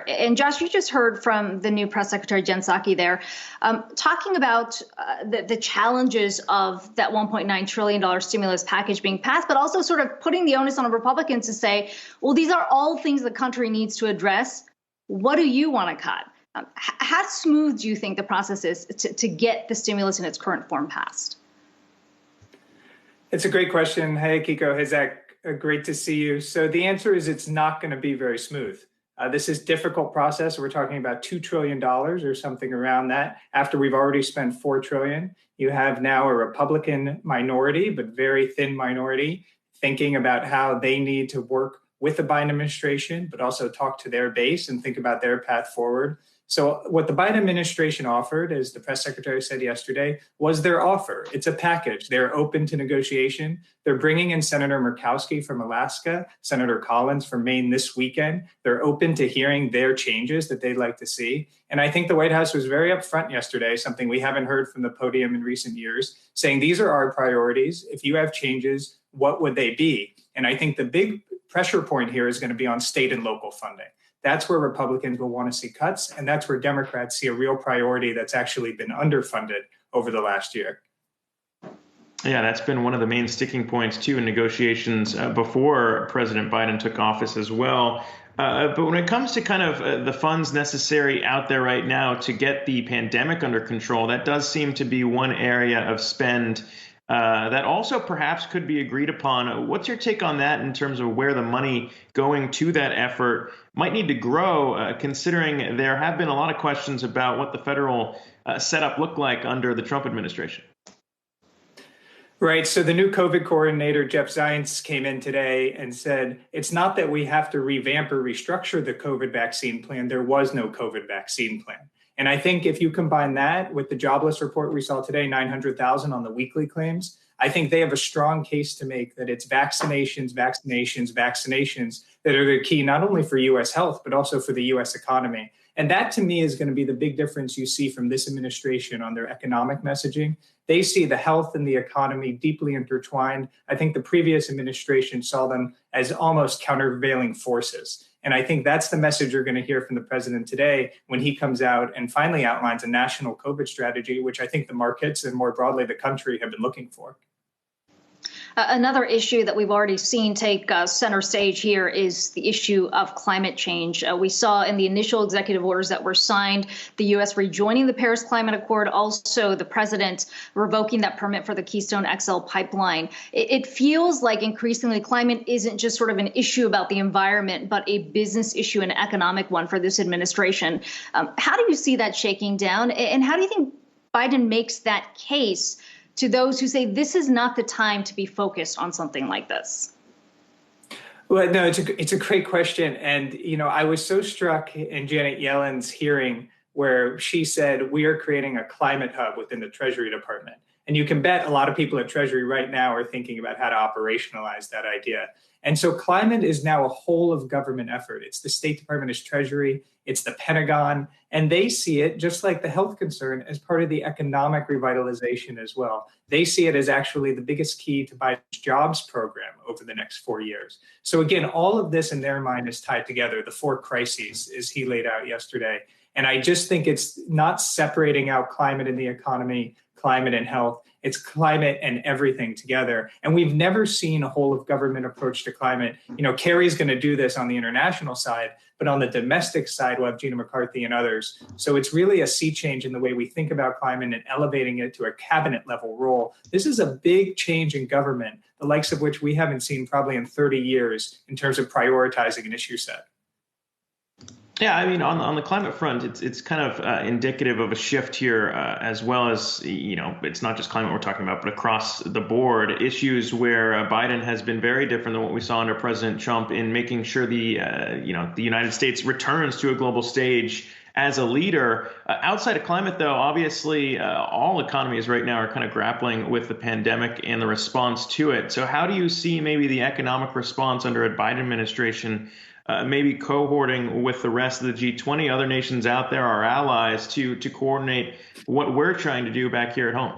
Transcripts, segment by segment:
And Josh, you just heard from the new press secretary, Jen Psaki there, talking about the challenges of that $1.9 trillion stimulus package being passed, but also sort of putting the onus on Republicans to say, well, these are all things the country needs to address. What do you want to cut? How smooth do you think the process is to get the stimulus in its current form passed? It's a great question. Hey, Kiko. Hey, Zack. Great to see you. So the answer is it's not going to be very smooth. This is a difficult process. We're talking about $2 trillion or something around that. After we've already spent $4 trillion, you have now a Republican minority, but very thin minority, thinking about how they need to work with the Biden administration, but also talk to their base and think about their path forward. So what the Biden administration offered, as the press secretary said yesterday, was their offer. It's a package. They're open to negotiation. They're bringing in Senator Murkowski from Alaska, Senator Collins from Maine this weekend. They're open to hearing their changes that they'd like to see. And I think the White House was very upfront yesterday, something we haven't heard from the podium in recent years, saying these are our priorities. If you have changes, what would they be? And I think the big pressure point here is going to be on state and local funding. That's where Republicans will want to see cuts, and that's where Democrats see a real priority that's actually been underfunded over the last year. Yeah, that's been one of the main sticking points, too, in negotiations before President Biden took office as well. But when it comes to kind of the funds necessary out there right now to get the pandemic under control, that does seem to be one area of spend that also perhaps could be agreed upon. What's your take on that in terms of where the money going to that effort might need to grow, considering there have been a lot of questions about what the federal setup looked like under the Trump administration? Right. So the new COVID coordinator, Jeff Zients, came in today and said, it's not that we have to revamp or restructure the COVID vaccine plan. There was no COVID vaccine plan. And I think if you combine that with the jobless report we saw today, 900,000 on the weekly claims, I think they have a strong case to make that it's vaccinations that are the key, not only for U.S. health, but also for the U.S. economy. And that, to me, is going to be the big difference you see from this administration on their economic messaging. They see the health and the economy deeply intertwined. I think the previous administration saw them as almost countervailing forces. And I think that's the message you're going to hear from the president today when he comes out and finally outlines a national COVID strategy, which I think the markets and more broadly the country have been looking for. Another issue that we've already seen take center stage here is the issue of climate change. We saw in the initial executive orders that were signed, the U.S. rejoining the Paris Climate Accord, also the president revoking that permit for the Keystone XL pipeline. It feels like increasingly climate isn't just sort of an issue about the environment, but a business issue, an economic one for this administration. How do you see that shaking down? And how do you think Biden makes that case to those who say this is not the time to be focused on something like this? Well, no, it's a great question. And, I was so struck in Janet Yellen's hearing where she said, we are creating a climate hub within the Treasury Department. And you can bet a lot of people at Treasury right now are thinking about how to operationalize that idea. And so climate is now a whole of government effort. It's the State Department, it's Treasury, it's the Pentagon, and they see it, just like the health concern, as part of the economic revitalization as well. They see it as actually the biggest key to Biden's jobs program over the next 4 years. So again, all of this in their mind is tied together, the four crises, as he laid out yesterday. And I just think it's not separating out climate and the economy, climate and health. It's climate and everything together. And we've never seen a whole of government approach to climate. Kerry's going to do this on the international side, but on the domestic side, we'll have Gina McCarthy and others. So it's really a sea change in the way we think about climate and elevating it to a cabinet level role. This is a big change in government, the likes of which we haven't seen probably in 30 years in terms of prioritizing an issue set. Yeah, I mean, on the climate front, it's kind of indicative of a shift here, as well as, it's not just climate we're talking about, but across the board issues where Biden has been very different than what we saw under President Trump in making sure the United States returns to a global stage as a leader. Outside of climate, though, obviously, all economies right now are kind of grappling with the pandemic and the response to it. So how do you see maybe the economic response under a Biden administration maybe cohorting with the rest of the G20, other nations out there, our allies, to coordinate what we're trying to do back here at home?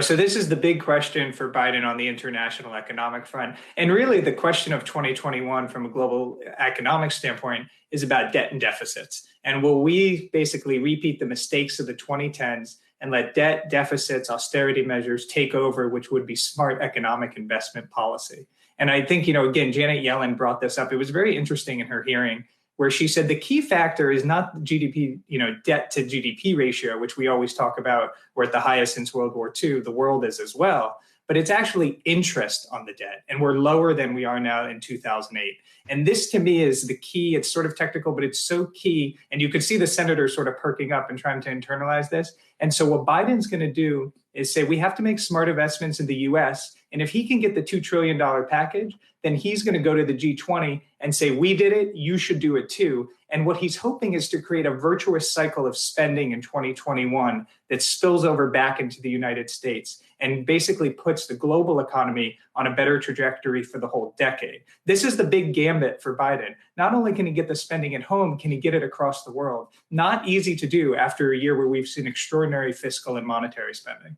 So this is the big question for Biden on the international economic front. And really the question of 2021 from a global economic standpoint is about debt and deficits. And will we basically repeat the mistakes of the 2010s and let debt, deficits, austerity measures take over, which would be smart economic investment policy? And I think, again, Janet Yellen brought this up. It was very interesting in her hearing where she said the key factor is not GDP, debt to GDP ratio, which we always talk about. We're at the highest since World War II. The world is as well. But it's actually interest on the debt. And we're lower than we are now in 2008. And this to me is the key. It's sort of technical, but it's so key. And you could see the senators sort of perking up and trying to internalize this. And so what Biden's going to do is say we have to make smart investments in the US. And if he can get the $2 trillion package, then he's going to go to the G20 and say, we did it, you should do it too. And what he's hoping is to create a virtuous cycle of spending in 2021 that spills over back into the United States and basically puts the global economy on a better trajectory for the whole decade. This is the big gambit for Biden. Not only can he get the spending at home, can he get it across the world? Not easy to do after a year where we've seen extraordinary fiscal and monetary spending.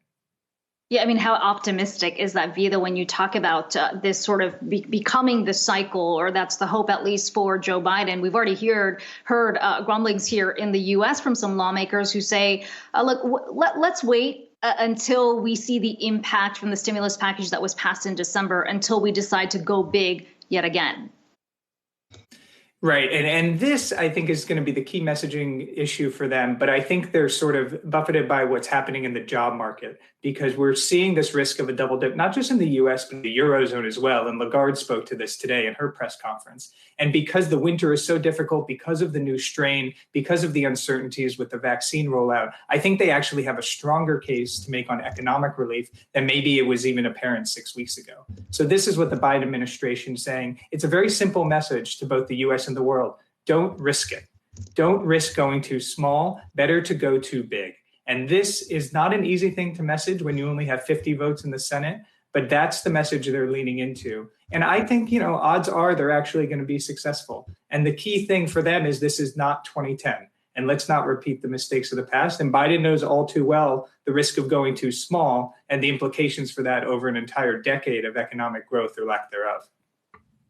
Yeah, I mean, how optimistic is that view that when you talk about this sort of becoming the cycle, or that's the hope, at least for Joe Biden? We've already heard grumblings here in the U.S. from some lawmakers who say, look, let's wait until we see the impact from the stimulus package that was passed in December, until we decide to go big yet again. Right. And this, I think, is going to be the key messaging issue for them. But I think they're sort of buffeted by what's happening in the job market, because we're seeing this risk of a double dip, not just in the US, but the Eurozone as well. And Lagarde spoke to this today in her press conference. And because the winter is so difficult, because of the new strain, because of the uncertainties with the vaccine rollout, I think they actually have a stronger case to make on economic relief than maybe it was even apparent 6 weeks ago. So this is what the Biden administration is saying. It's a very simple message to both the US and the world. Don't risk it. Don't risk going too small. Better to go too big. And this is not an easy thing to message when you only have 50 votes in the Senate, but that's the message they're leaning into. And I think, odds are they're actually going to be successful. And the key thing for them is this is not 2010. And let's not repeat the mistakes of the past. And Biden knows all too well the risk of going too small and the implications for that over an entire decade of economic growth or lack thereof.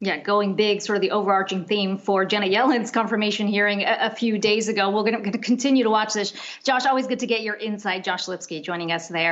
Yeah, going big, sort of the overarching theme for Janet Yellen's confirmation hearing a few days ago. We're going to continue to watch this. Josh, always good to get your insight. Josh Lipsky joining us there.